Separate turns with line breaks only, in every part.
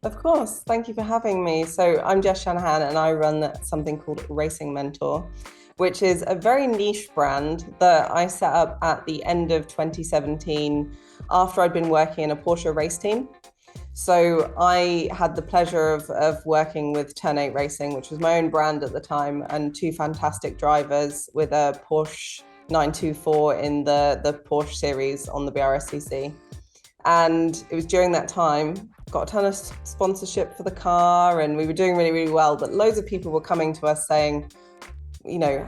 Of course. Thank you for having me. So I'm Jess Shanahan and I run something called Racing Mentor, which is a very niche brand that I set up at the end of 2017 after I'd been working in a Porsche race team. So I had the pleasure of working with Turn 8 Racing, which was my own brand at the time, and two fantastic drivers with a Porsche 924 in the Porsche series on the BRSCC. And it was during that time, got a ton of sponsorship for the car and we were doing really, really well. But loads of people were coming to us saying,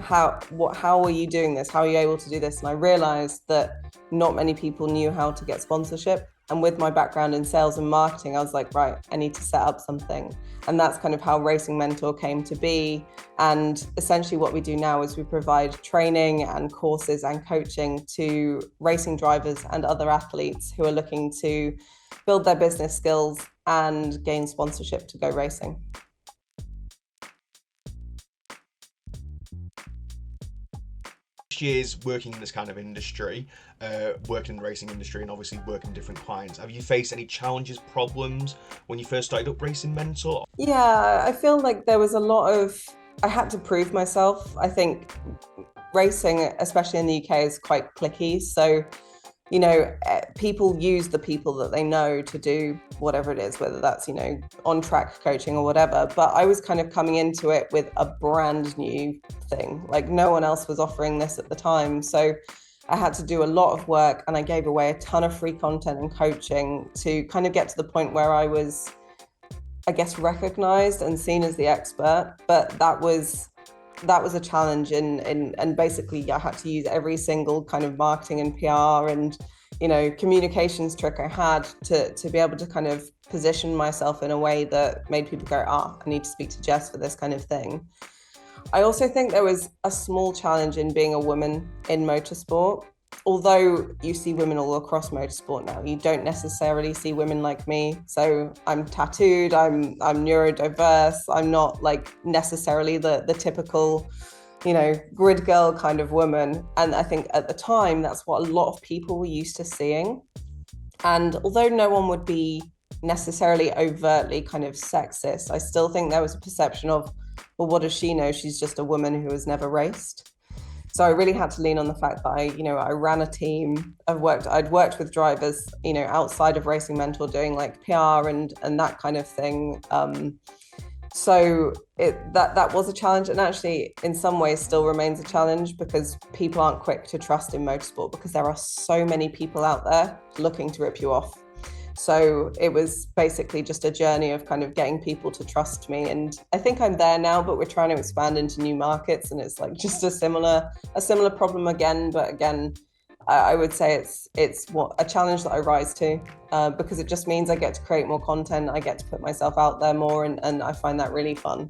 how are you doing this? How are you able to do this? And I realized that not many people knew how to get sponsorship. And with my background in sales and marketing, I was like, right, I need to set up something. And that's kind of how Racing Mentor came to be. And essentially what we do now is we provide training and courses and coaching to racing drivers and other athletes who are looking to build their business skills and gain sponsorship to go racing.
Years working in this kind of industry, working in the racing industry and obviously working with different clients, have you faced any challenges, problems when you first started up Racing Mentor?
Yeah, I feel like there was I had to prove myself. I think racing, especially in the UK, is quite cliquey. So, people use the people that they know to do whatever it is, whether that's, on track coaching or whatever. But I was kind of coming into it with a brand new thing. Like no one else was offering this at the time. So I had to do a lot of work and I gave away a ton of free content and coaching to kind of get to the point where I was, I guess, recognized and seen as the expert. But that was a challenge and basically I had to use every single kind of marketing and PR and communications trick I had to be able to kind of position myself in a way that made people go, I need to speak to Jess for this kind of thing. I also think there was a small challenge in being a woman in motorsport. Although you see women all across motorsport now, you don't necessarily see women like me. So I'm tattooed, I'm neurodiverse, I'm not like necessarily the typical, grid girl kind of woman. And I think at the time, that's what a lot of people were used to seeing. And although no one would be necessarily overtly kind of sexist, I still think there was a perception of, well, what does she know? She's just a woman who has never raced. So I really had to lean on the fact that I ran a team. I'd worked with drivers, outside of Racing Mentor doing like PR and that kind of thing. So that was a challenge, and actually in some ways still remains a challenge because people aren't quick to trust in motorsport because there are so many people out there looking to rip you off. So it was basically just a journey of kind of getting people to trust me. And I think I'm there now, but we're trying to expand into new markets. And it's like just a similar problem again. But again, I would say it's a challenge that I rise to because it just means I get to create more content. I get to put myself out there more. And I find that really fun.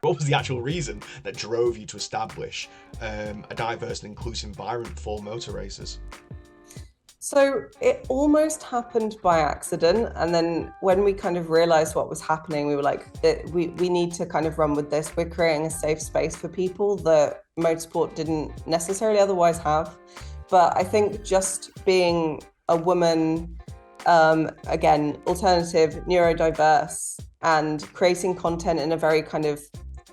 What was the actual reason that drove you to establish a diverse and inclusive environment for motor racers?
So it almost happened by accident. And then when we kind of realized what was happening, we were like, we need to kind of run with this. We're creating a safe space for people that motorsport didn't necessarily otherwise have. But I think just being a woman, again, alternative, neurodiverse, and creating content in a very kind of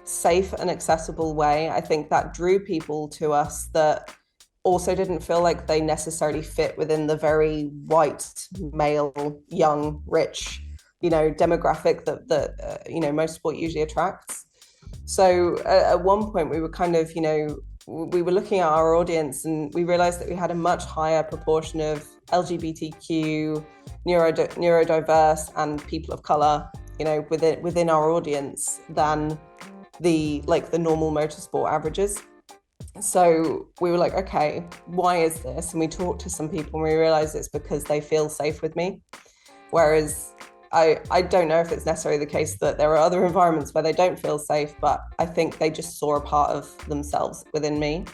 safe and accessible way, I think that drew people to us that also didn't feel like they necessarily fit within the very white, male, young, rich, demographic that motorsport usually attracts. So at one point we were kind of, we were looking at our audience and we realized that we had a much higher proportion of LGBTQ, neurodiverse and people of color, within our audience than the normal motorsport averages. So we were like, okay, why is this? And we talked to some people and we realized it's because they feel safe with me. Whereas I don't know if it's necessarily the case that there are other environments where they don't feel safe, but I think they just saw a part of themselves within me.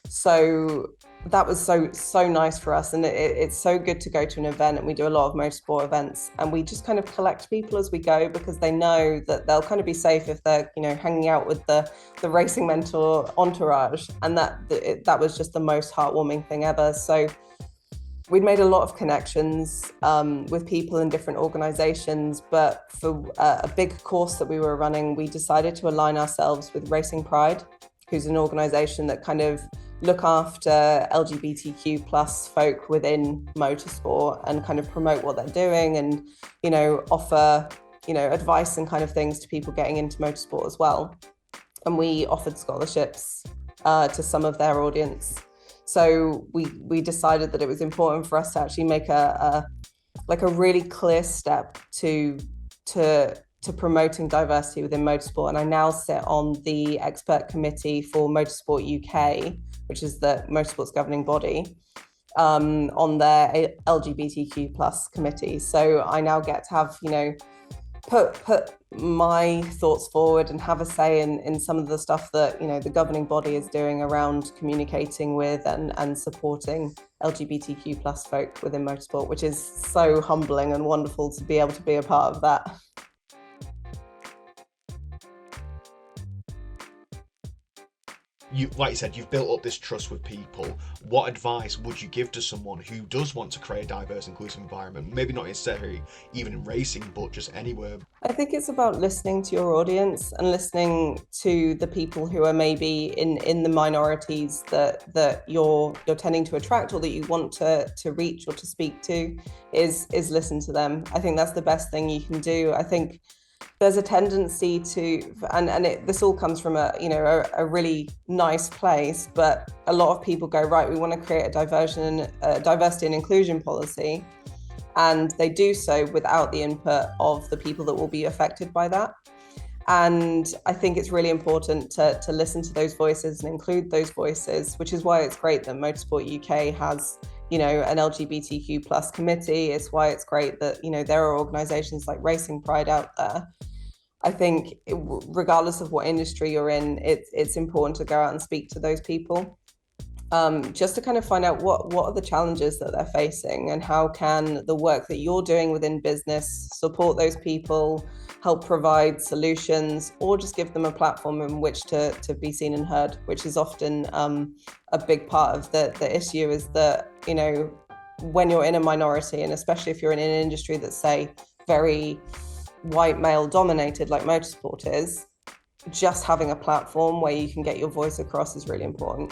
So that was so nice for us, and it's so good to go to an event, and we do a lot of motorsport events, and we just kind of collect people as we go, because they know that they'll kind of be safe if they're, you know, hanging out with the racing mentor entourage, and that was just the most heartwarming thing ever. So we'd made a lot of connections with people in different organizations, but for a big course that we were running, we decided to align ourselves with Racing Pride, who's an organization that kind of look after LGBTQ plus folk within motorsport and kind of promote what they're doing, and, you know, offer, you know, advice and kind of things to people getting into motorsport as well. And we offered scholarships to some of their audience. So we decided that it was important for us to actually make a really clear step to promoting diversity within motorsport. And I now sit on the expert committee for Motorsport UK, which is the motorsport's governing body, on their LGBTQ plus committee. So I now get to have, you know, put my thoughts forward and have a say in some of the stuff that, you know, the governing body is doing around communicating with and supporting LGBTQ plus folk within motorsport, which is so humbling and wonderful to be able to be a part of that.
Like you said, you've built up this trust with people. What advice would you give to someone who does want to create a diverse, inclusive environment? Maybe not necessarily even in racing, but just anywhere.
I think it's about listening to your audience and listening to the people who are maybe in the minorities that you're tending to attract, or that you want to reach or to speak to, is listen to them. I think that's the best thing you can do. I think there's a tendency to, this all comes from a really nice place, but a lot of people go, right, we want to create a diversity and inclusion policy, and they do so without the input of the people that will be affected by that. And I think it's really important to listen to those voices and include those voices, which is why it's great that Motorsport UK has, you know, an LGBTQ plus committee. It's why it's great that, you know, there are organizations like Racing Pride out there. I think regardless of what industry you're in, it's important to go out and speak to those people, just to kind of find out what are the challenges that they're facing, and how can the work that you're doing within business support those people, help provide solutions, or just give them a platform in which to be seen and heard, which is often a big part of the issue, is that, you know, when you're in a minority, and especially if you're in an industry that's, say, very white male dominated like motorsport is, just having a platform where you can get your voice across is really important.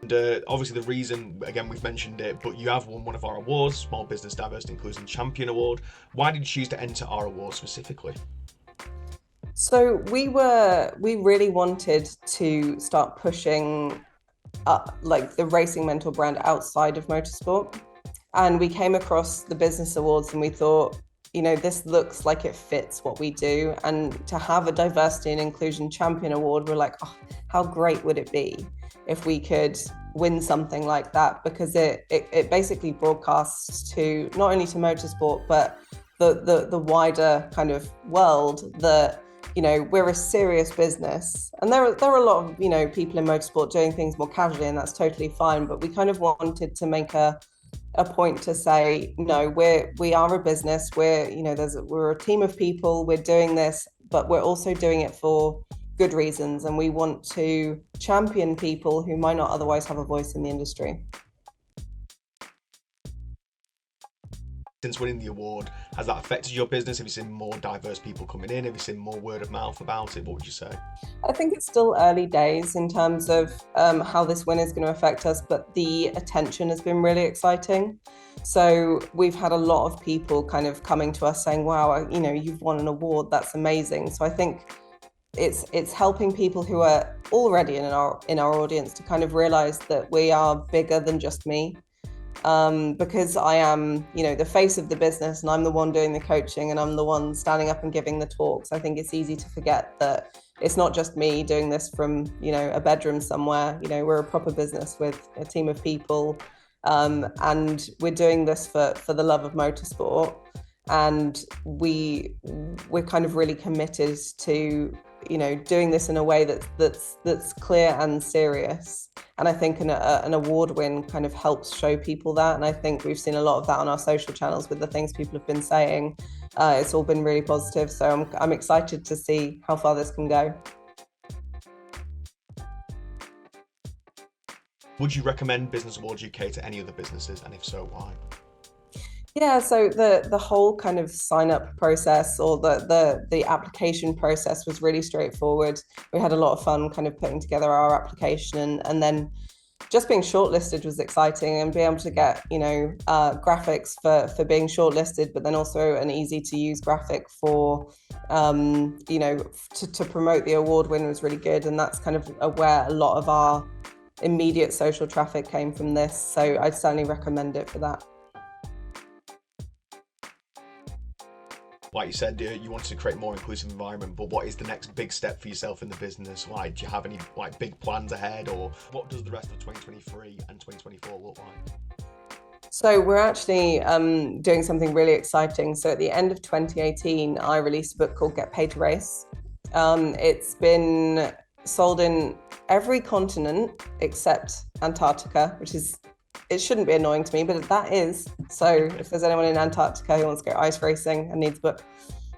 And obviously the reason, again, we've mentioned it, but you have won one of our awards, Small Business Diversity Inclusion Champion Award. Why did you choose to enter our award specifically?
So we really wanted to start pushing like the Racing Mentor brand outside of motorsport. And we came across the business awards and we thought, you know, this looks like it fits what we do. And to have a diversity and inclusion champion award, we're like, oh, how great would it be if we could win something like that? Because it basically broadcasts to not only to motorsport, but the wider kind of world that, you know, we're a serious business. And there are a lot of, you know, people in motorsport doing things more casually, and that's totally fine. But we kind of wanted to make a point to say, no, we are a business. We're, you know, we're a team of people. We're doing this, but we're also doing it for good reasons, and we want to champion people who might not otherwise have a voice in the industry.
Since winning the award, has that affected your business? Have you seen more diverse people coming in? Have you seen more word of mouth about it? What would you say?
I think it's still early days in terms of how this win is going to affect us, but the attention has been really exciting. So we've had a lot of people kind of coming to us saying, wow, you know, you've won an award, that's amazing. So I think it's helping people who are already in our audience to kind of realize that we are bigger than just me. Because I am, you know, the face of the business, and I'm the one doing the coaching, and I'm the one standing up and giving the talks. I think it's easy to forget that it's not just me doing this from, you know, a bedroom somewhere. You know, we're a proper business with a team of people, and we're doing this for the love of motorsport. And we're kind of really committed to, doing this in a way that's clear and serious. And I think an award win kind of helps show people that. And I think we've seen a lot of that on our social channels with the things people have been saying. It's all been really positive. So I'm excited to see how far this can go.
Would you recommend Business Awards UK to any other businesses? And if so, why?
Yeah, so the whole kind of sign up process or the application process was really straightforward. We had a lot of fun kind of putting together our application, and then just being shortlisted was exciting, and being able to get graphics for being shortlisted, but then also an easy to use graphic for to promote the award win was really good. And that's kind of where a lot of our immediate social traffic came from this. So I'd certainly recommend it for that.
Like you said, you wanted to create a more inclusive environment, but what is the next big step for yourself in the business? Like, do you have any big plans ahead, or what does the rest of 2023 and 2024 look like?
So we're actually doing something really exciting. So at the end of 2018, I released a book called Get Paid to Race. It's been sold in every continent except Antarctica, it shouldn't be annoying to me, but that is. So if there's anyone in Antarctica who wants to go ice racing and needs a book,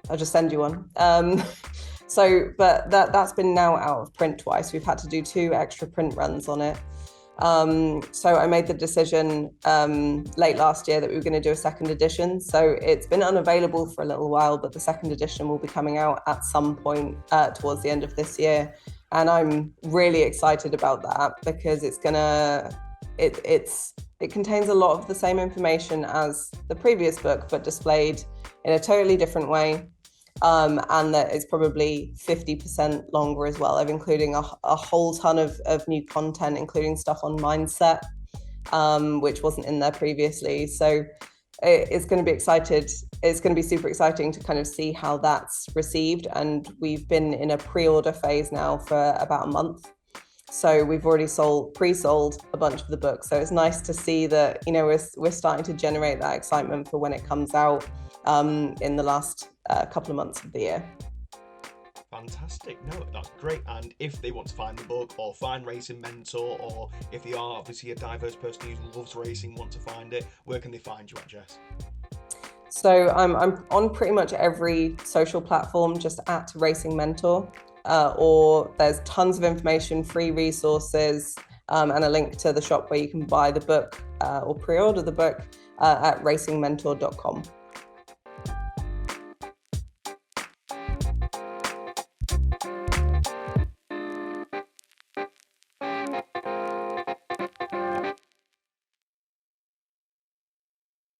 I'll just send you one. But that's been now out of print twice. We've had to do 2 extra print runs on it. So I made the decision late last year that we were going to do a second edition. So it's been unavailable for a little while, but the second edition will be coming out at some point towards the end of this year. And I'm really excited about that because it contains a lot of the same information as the previous book, but displayed in a totally different way. And that is probably 50% longer as well. I'm including a whole ton of new content, including stuff on mindset, which wasn't in there previously. So it's going to be excited. It's going to be super exciting to kind of see how that's received. And we've been in a pre-order phase now for about a month. So we've already pre-sold a bunch of the books. So it's nice to see that, we're starting to generate that excitement for when it comes out in the last couple of months of the year.
Fantastic. No, that's great. And if they want to find the book or find Racing Mentor, or if they are obviously a diverse person who loves racing, want to find it, where can they find you at, Jess?
So I'm on pretty much every social platform, just at Racing Mentor. Or there's tons of information, free resources, and a link to the shop where you can buy the book or pre-order the book at racingmentor.com.